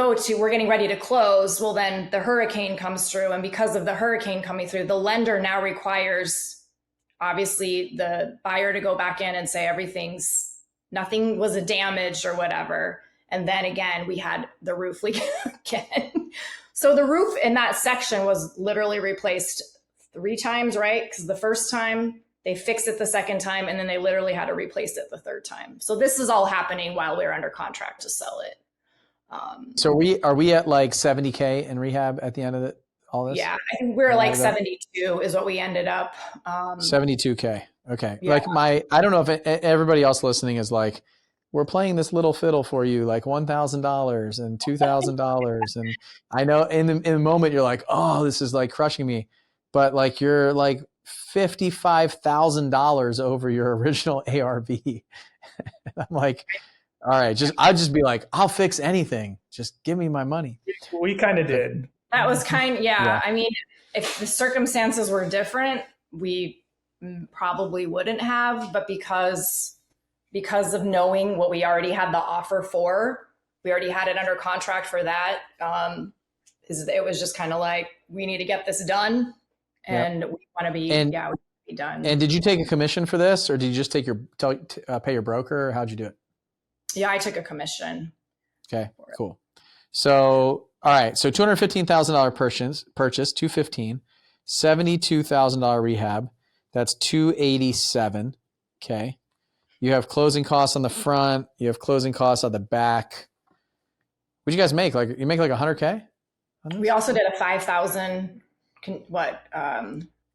getting ready to close. Well, then the hurricane comes through. And because of the hurricane coming through, the lender now requires, obviously, the buyer to go back in and say nothing was damaged or whatever. And then again, we had the roof leak again. So the roof in that section was literally replaced 3 times, right? Because the first time they fixed it the second time, and then they literally had to replace it the third time. So this is all happening while we were under contract to sell it. So are we at like 70K in rehab at the end of all this? Yeah, I think we're like 72 is what we ended up. 72K. Okay. Yeah. Like I don't know if everybody else listening is like, we're playing this little fiddle for you, like $1,000 and $2,000. And I know in the moment you're like, oh, this is like crushing me. But like you're like $55,000 over your original ARV. I'm like, all right, I'll just be like, I'll fix anything. Just give me my money. We kind of did. That was yeah. I mean, if the circumstances were different, we probably wouldn't have, but because of knowing what we already had the offer for, we already had it under contract for that. It was just kind of like, we need to get this done, and we want to be, be done. And did you take a commission for this, or did you just pay your broker, or how'd you do it? Yeah, I took a commission. Okay, cool. So, all right. So $215,000 purchase, $215,000, $72,000 rehab. That's $287,000. Okay. You have closing costs on the front. You have closing costs on the back. What'd you guys make? Like you make like $100K? We also did a 5,000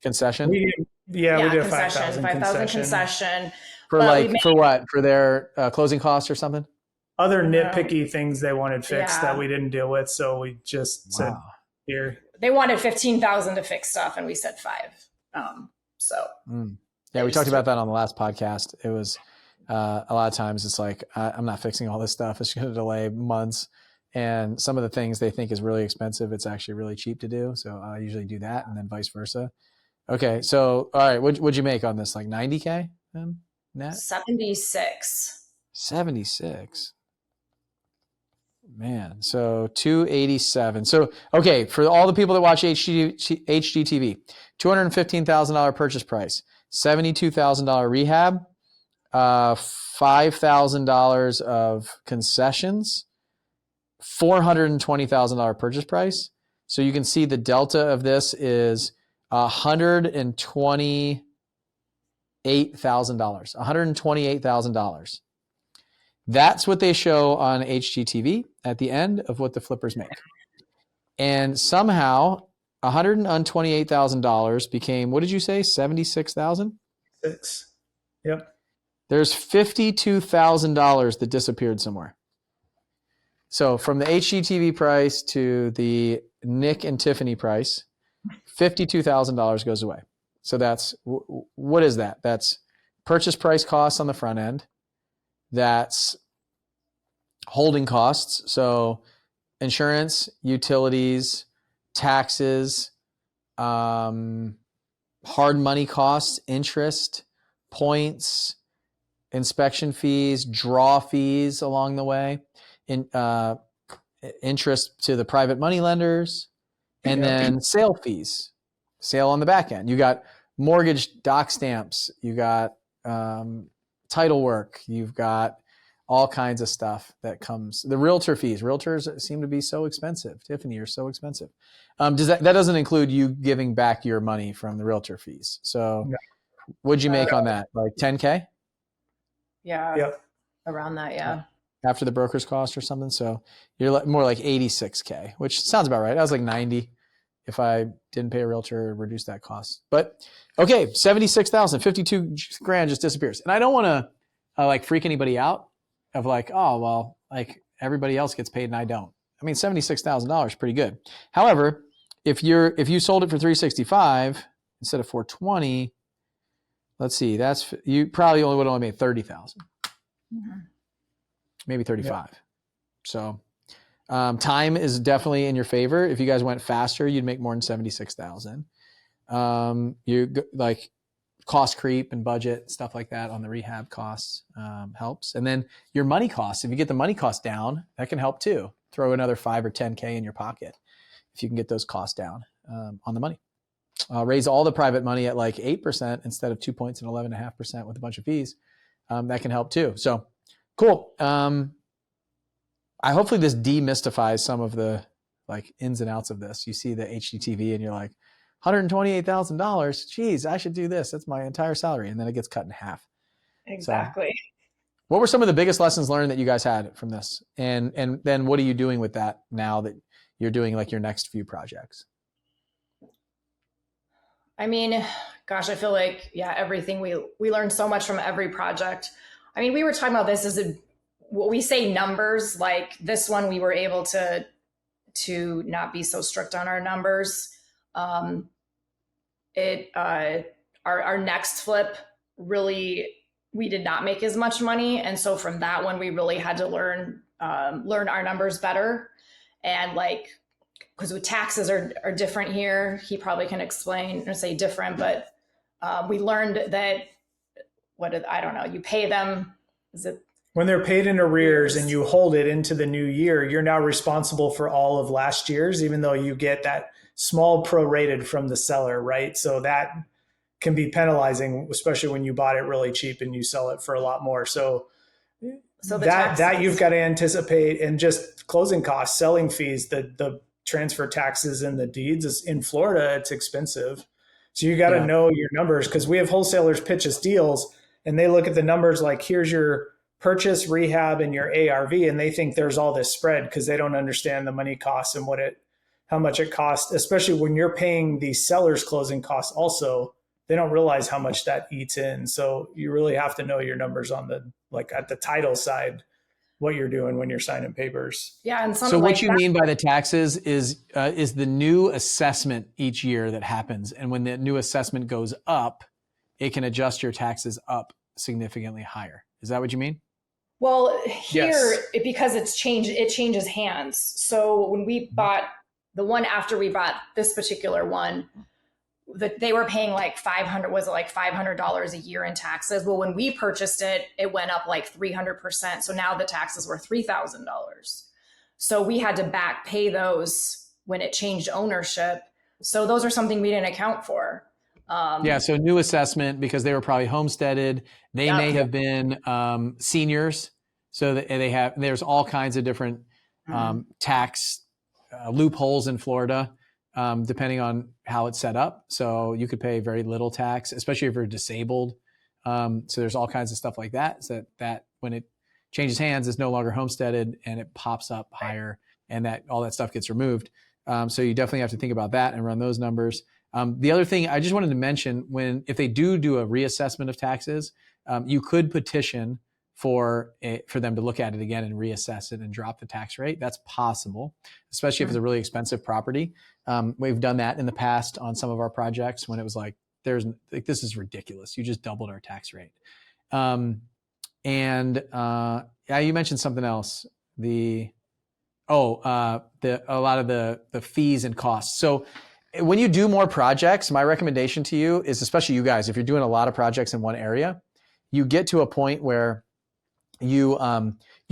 concession. We did a 5,000 concession. For for what? For their closing costs or something? Other nitpicky things they wanted fixed that we didn't deal with, so we just said, "Here." They wanted 15,000 to fix stuff, and we said 5. Yeah, we talked about that on the last podcast. It was a lot of times it's like I'm not fixing all this stuff. It's going to delay months, and some of the things they think is really expensive, it's actually really cheap to do. So I usually do that, and then vice versa. Okay, so all right, what'd you make on this? Like $90K then? Net? 76. 76. Man, so 287. So, okay, for all the people that watch HGTV, $215,000 purchase price, $72,000 rehab, $5,000 of concessions, $420,000 purchase price. So you can see the delta of this is $128,000. $128,000. That's what they show on HGTV at the end of what the flippers make. And somehow $128,000 became, what did you say, 76,000? 6. Yep. There's $52,000 that disappeared somewhere. So from the HGTV price to the Nick and Tiffany price, $52,000 goes away. So that's, what is that? That's purchase price costs on the front end. That's holding costs. So insurance, utilities, taxes, hard money costs, interest, points, inspection fees, draw fees along the way, interest to the private money lenders, and then sale fees, sale on the back end. You got mortgage doc stamps, you got title work, you've got all kinds of stuff that comes. The realtor fees. Realtors seem to be so expensive. Tiffany, you're so expensive. That doesn't include you giving back your money from the realtor fees. So what'd you make on that? Like 10K? Yeah. Yep. Around that, yeah. After the broker's cost or something. So you're more like 86K, which sounds about right. I was like 90 if I didn't pay a realtor or reduce that cost. But okay, 76,000, 52 grand just disappears. And I don't want to like freak anybody out of like, oh, well, like everybody else gets paid and I don't. I mean, $76,000 is pretty good. However, if you sold it for $365 instead of $420, let's see, you probably would only made $30,000, maybe $35. Yeah. So time is definitely in your favor. If you guys went faster, you'd make more than $76,000. You like cost creep and budget stuff like that on the rehab costs helps. And then your money costs, if you get the money cost down, that can help too. Throw another 5 or 10K in your pocket if you can get those costs down on the money. Raise all the private money at like 8% instead of 2 points and 11.5% with a bunch of fees. That can help too. So cool. I hopefully this demystifies some of the like ins and outs of this. You see the HGTV and you're like, $128,000. Geez, I should do this. That's my entire salary. And then it gets cut in half. Exactly. So, what were some of the biggest lessons learned that you guys had from this? And then what are you doing with that now that you're doing like your next few projects? I mean, gosh, I feel like, everything we learned so much from every project. I mean, we were talking about this as what we say numbers, like this one, we were able to not be so strict on our numbers. Our next flip, really, we did not make as much money. And so from that one, we really had to learn our numbers better. And like, because with taxes are different here, he probably can explain or say different, but we learned that, I don't know, you pay them, is it? When they're paid in arrears and you hold it into the new year, you're now responsible for all of last year's, even though you get that small prorated from the seller, right? So that can be penalizing, especially when you bought it really cheap and you sell it for a lot more. So that you've got to anticipate, and just closing costs, selling fees, the transfer taxes and the deeds is in Florida, it's expensive. So you got to know your numbers, because we have wholesalers pitch us deals and they look at the numbers like, here's your purchase, rehab, and your ARV, and they think there's all this spread because they don't understand the money costs and how much it costs, especially when you're paying the seller's closing costs also. They don't realize how much that eats in. So you really have to know your numbers on at the title side, what you're doing when you're signing papers. Yeah. And so what you mean by the taxes is the new assessment each year that happens. And when the new assessment goes up, it can adjust your taxes up significantly higher. Is that what you mean? Well, here, because it changes hands. So when we bought the one after we bought this particular one, they were paying like $500 a year in taxes. Well, when we purchased it, it went up like 300%. So now the taxes were $3,000. So we had to back pay those when it changed ownership. So those are something we didn't account for. So new assessment, because they were probably homesteaded. They may have been seniors. So that there's all kinds of different tax loopholes in Florida, depending on how it's set up. So you could pay very little tax, especially if you're disabled. So there's all kinds of stuff like that. So that when it changes hands, it's no longer homesteaded and it pops up higher, and that all that stuff gets removed. So you definitely have to think about that and run those numbers. The other thing I just wanted to mention, if they do a reassessment of taxes, you could petition for them to look at it again and reassess it and drop the tax rate. That's possible, especially if it's a really expensive property. We've done that in the past on some of our projects when it was like, this is ridiculous. You just doubled our tax rate. You mentioned something else. A lot of the fees and costs. So when you do more projects, my recommendation to you is, especially you guys, if you're doing a lot of projects in one area, you get to a point where you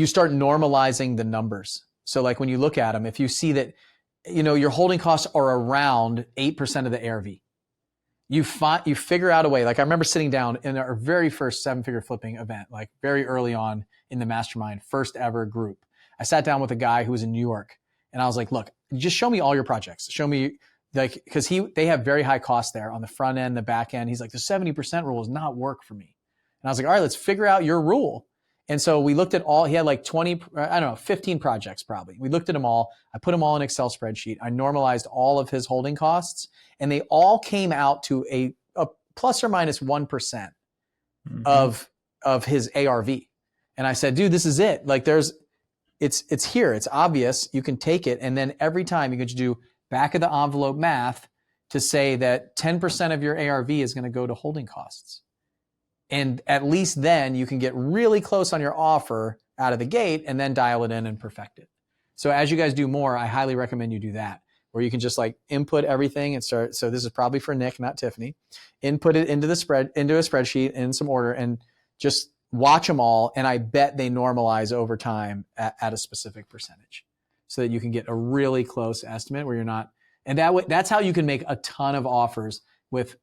start normalizing the numbers. So like when you look at them, if you see that, your holding costs are around 8% of the ARV, you figure out a way. Like I remember sitting down in our very first 7-figure flipping event, like very early on in the mastermind, first ever group. I sat down with a guy who was in New York, and I was like, look, just show me all your projects. Show me, like, because they have very high costs there on the front end, the back end. He's like, the 70% rule does not work for me. And I was like, all right, let's figure out your rule. And so we looked at he had like 15 projects probably. We looked at them all. I put them all in an Excel spreadsheet. I normalized all of his holding costs, and they all came out to a plus or minus 1% of his ARV. And I said, dude, this is it. Like it's here. It's obvious. You can take it. And then every time you could do back of the envelope math to say that 10% of your ARV is going to go to holding costs. And at least then you can get really close on your offer out of the gate and then dial it in and perfect it. So as you guys do more, I highly recommend you do that, where you can just like input everything and start. So this is probably for Nick, not Tiffany. Input it into a spreadsheet in some order and just watch them all. And I bet they normalize over time at a specific percentage so that you can get a really close estimate where you're not. And that's how you can make a ton of offers with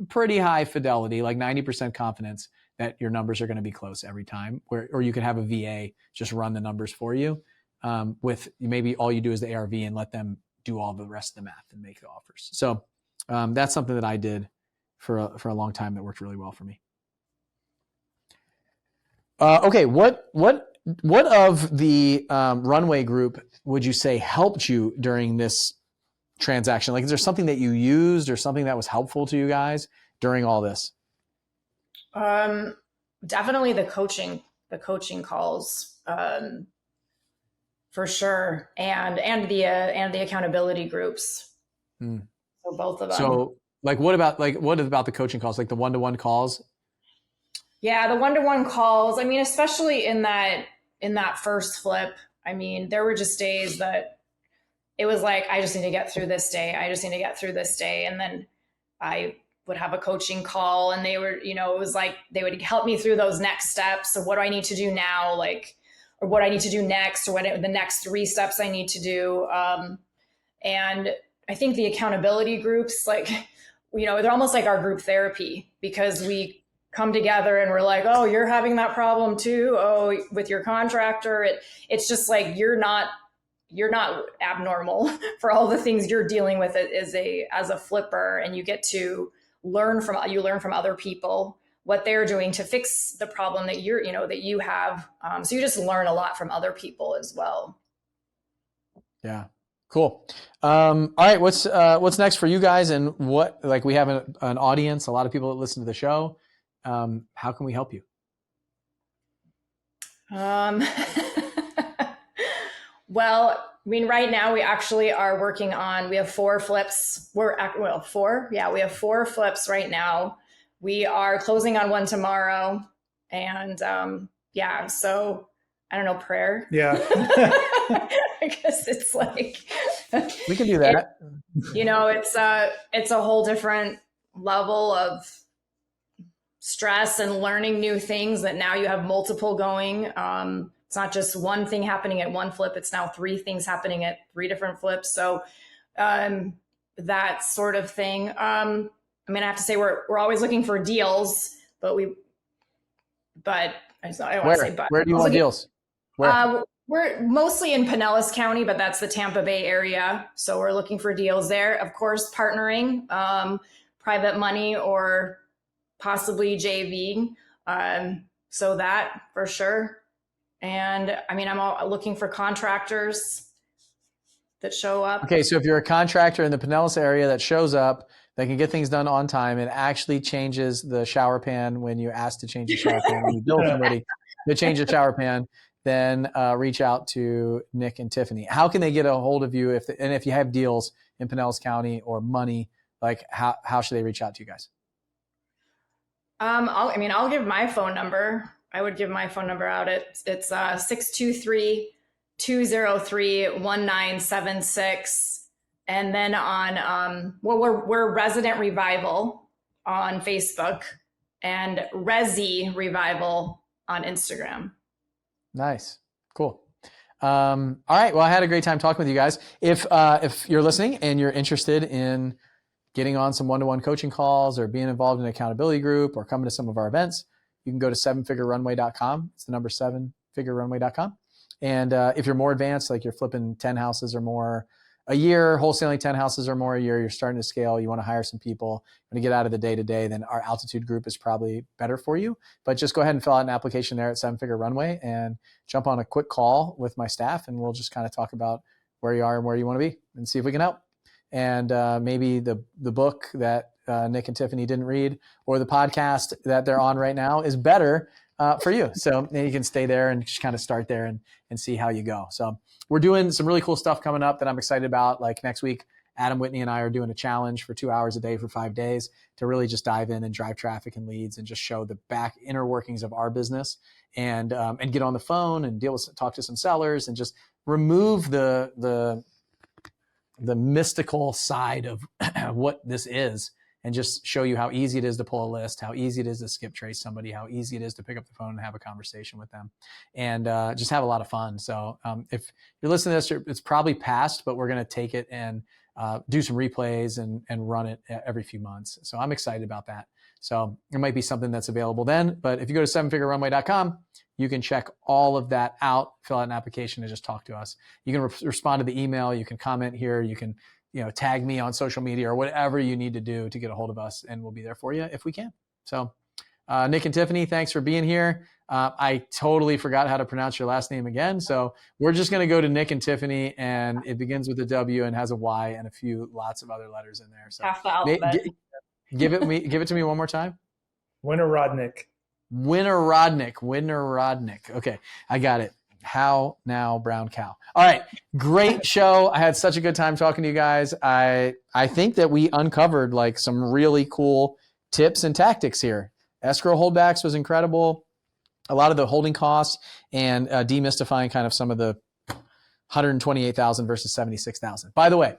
pretty high fidelity, like 90% confidence that your numbers are going to be close every time, or you can have a VA just run the numbers for you, with maybe all you do is the ARV and let them do all the rest of the math and make the offers. So that's something that I did for a long time that worked really well for me. Okay, what of the Runway group would you say helped you during this transaction? Like, is there something that you used or something that was helpful to you guys during all this? Definitely the coaching calls. for sure. And the accountability groups. Mm. So both of them. So like, what about the coaching calls, like the one-to-one calls? Yeah, the one-to-one calls. I mean, especially in that first flip, I mean, there were just days that it was like, I just need to get through this day. I just need to get through this day. And then I would have a coaching call, and they were, it was like, they would help me through those next steps. So what do I need to do now? Like, or what I need to do next, or the next 3 steps I need to do. And I think the accountability groups, like, they're almost like our group therapy, because we come together and we're like, oh, you're having that problem too. Oh, with your contractor. It's just like, you're not abnormal for all the things you're dealing with as a flipper, and you get to learn from other people what they're doing to fix the problem that you have. So you just learn a lot from other people as well. Yeah. Cool. All right. What's next for you guys? And we have an audience, a lot of people that listen to the show. How can we help you? Well, I mean, right now we actually are working on, we have 4 flips. We have 4 flips right now. We are closing on one tomorrow. And so I don't know, prayer. Yeah. I guess it's like, we can do that. It's a whole different level of stress and learning new things that now you have multiple going. It's not just one thing happening at one flip. It's now 3 things happening at 3 different flips. So that sort of thing. I mean, I have to say we're always looking for deals, but I don't want to say but. Where do you want deals? Where? We're mostly in Pinellas County, but that's the Tampa Bay area. So we're looking for deals there. Of course, partnering, private money, or possibly JV. So that for sure. And I mean, I'm looking for contractors that show up. Okay. So if you're a contractor in the Pinellas area that shows up, that can get things done on time, and actually changes the shower pan when you ask to change the shower pan, when you bill somebody to change the shower pan, then reach out to Nick and Tiffany. How can they get a hold of you if you have deals in Pinellas County or money, like how should they reach out to you guys? I'll give my phone number. I would give my phone number out. It's 623-203-1976. And then on, we're Resident Revival on Facebook, and Resi Revival on Instagram. Nice. Cool. All right. Well, I had a great time talking with you guys. If you're listening and you're interested in getting on some one-to-one coaching calls, or being involved in an accountability group, or coming to some of our events, you can go to 7figurerunway.com. It's the number 7figurerunway.com. And if you're more advanced, like you're flipping 10 houses or more a year, wholesaling 10 houses or more a year, you're starting to scale, you want to hire some people, and to get out of the day-to-day, then our altitude group is probably better for you. But just go ahead and fill out an application there at 7-Figure Runway, and jump on a quick call with my staff, and we'll just kind of talk about where you are and where you want to be, and see if we can help. And maybe the book that Nick and Tiffany didn't read, or the podcast that they're on right now, is better for you. So you can stay there and just kind of start there and see how you go. So we're doing some really cool stuff coming up that I'm excited about. Like next week, Adam Whitney and I are doing a challenge for 2 hours a day for 5 days to really just dive in and drive traffic and leads, and just show the back inner workings of our business, and get on the phone and talk to some sellers, and just remove the mystical side of what this is, and just show you how easy it is to pull a list, how easy it is to skip trace somebody, how easy it is to pick up the phone and have a conversation with them, and just have a lot of fun. So if you're listening to this, it's probably past, but we're going to take it and do some replays and run it every few months. So I'm excited about that. So it might be something that's available then, but if you go to 7figurerunway.com, you can check all of that out, fill out an application, and just talk to us. You can respond to the email. You can comment here. You can, tag me on social media, or whatever you need to do to get a hold of us, and we'll be there for you if we can. So Nick and Tiffany, thanks for being here. I totally forgot how to pronounce your last name again. So we're just going to go to Nick and Tiffany, and it begins with a W and has a Y and lots of other letters in there. So half the alphabet. Give it to me one more time. Wynohradnyk. Wynohradnyk. Okay, I got it. How now, brown cow. All right. Great show. I had such a good time talking to you guys. I think that we uncovered like some really cool tips and tactics here. Escrow holdbacks was incredible. A lot of the holding costs and demystifying kind of some of the 128,000 versus 76,000. By the way,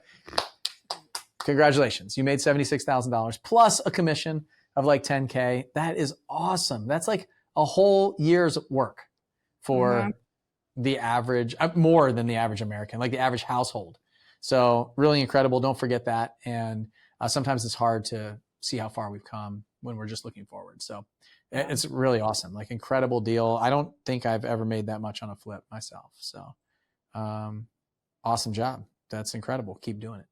congratulations. You made $76,000 plus a commission of like 10K. That is awesome. That's like a whole year's work for the average, more than the average American, like the average household. So really incredible. Don't forget that. And sometimes it's hard to see how far we've come when we're just looking forward. So it's really awesome. Like incredible deal. I don't think I've ever made that much on a flip myself. So awesome job. That's incredible. Keep doing it.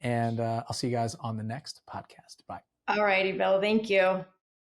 And I'll see you guys on the next podcast. Bye. All righty, Bill. Thank you.